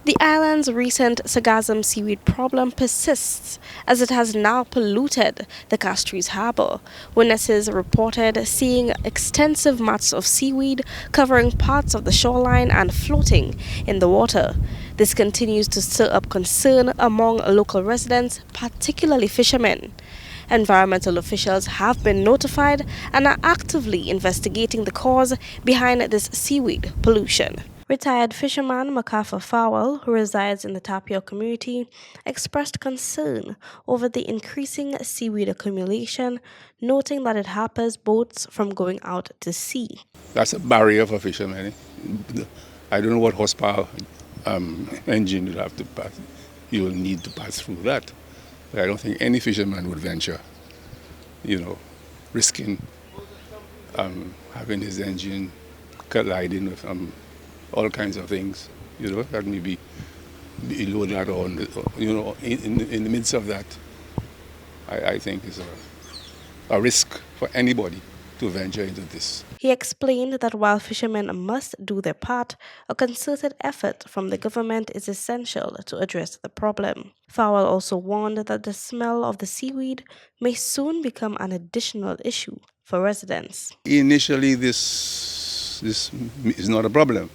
The island's recent Sargassum seaweed problem persists as it has now polluted the Castries harbour. Witnesses reported seeing extensive mats of seaweed covering parts of the shoreline and floating in the water. This continues to stir up concern among local residents, particularly fishermen. Environmental officials have been notified and are actively investigating the cause behind this seaweed pollution. Retired fisherman MacArthur Fowle, who resides in the Tapio community, expressed concern over the increasing seaweed accumulation, noting that it hampers boats from going out to sea. That's a barrier for fishermen. I don't know what horsepower engine you'll have to pass. You will need to pass through that. But I don't think any fisherman would venture, risking having his engine colliding with all kinds of things, that may be below that or, in the midst of that. I think is a risk for anybody to venture into this. He explained that while fishermen must do their part, a concerted effort from the government is essential to address the problem. Fowle also warned that the smell of the seaweed may soon become an additional issue for residents. Initially, this is not a problem,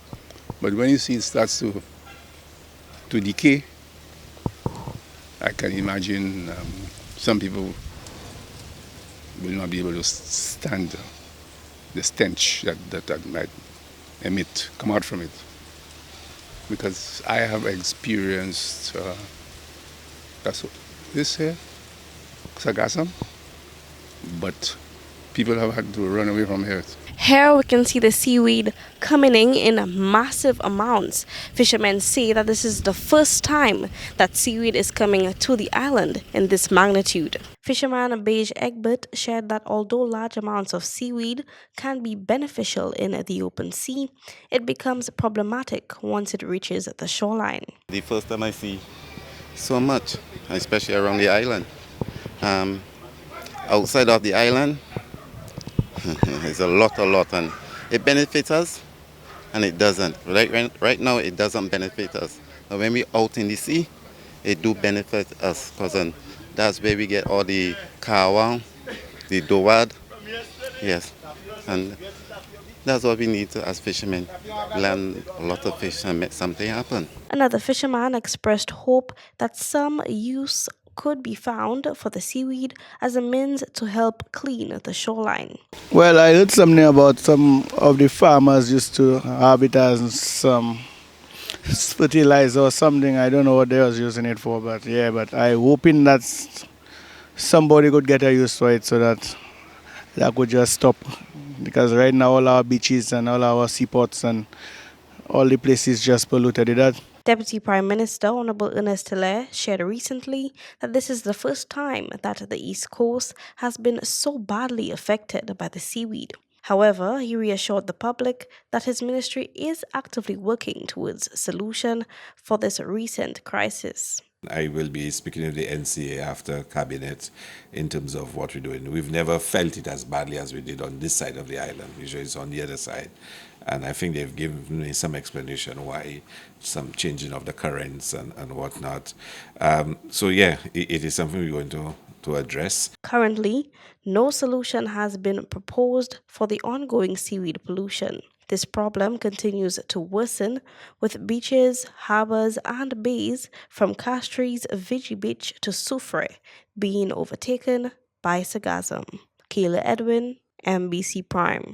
but when you see it starts to decay, I can imagine some people will not be able to stand the stench that might come out from it. Because I have experienced this here, Sargassum, but people have had to run away from here. Here we can see the seaweed coming in massive amounts. Fishermen say that this is the first time that seaweed is coming to the island in this magnitude. Fisherman Beige Egbert shared that although large amounts of seaweed can be beneficial in the open sea, it becomes problematic once it reaches the shoreline. The first time I see so much, especially around the island. Outside of the island, it's a lot, and it benefits us, and it doesn't. Right now, it doesn't benefit us. But when we're out in the sea, it do benefit us, because that's where we get all the kawa, the dowad, yes, and that's what we need to, as fishermen, land a lot of fish and make something happen. Another fisherman expressed hope that some use could be found for the seaweed as a means to help clean the shoreline. Well, I heard something about some of the farmers used to have it as some fertilizer or something. I don't know what they was using it for, but I hoping that somebody could get a use for it so that could just stop. Because right now all our beaches and all our seaports and all the places just polluted with that. Deputy Prime Minister Honorable Ernest Hilaire shared recently that this is the first time that the East Coast has been so badly affected by the seaweed. However, he reassured the public that his ministry is actively working towards a solution for this recent crisis. I will be speaking with the NCA after Cabinet in terms of what we're doing. We've never felt it as badly as we did on this side of the island. Usually it's on the other side. And I think they've given me some explanation why, some changing of the currents and whatnot. It is something we're going to address. Currently, no solution has been proposed for the ongoing seaweed pollution. This problem continues to worsen, with beaches, harbors, and bays from Castries, Vigi Beach to Soufre being overtaken by Sargassum. Kayla Edwin, MBC Prime.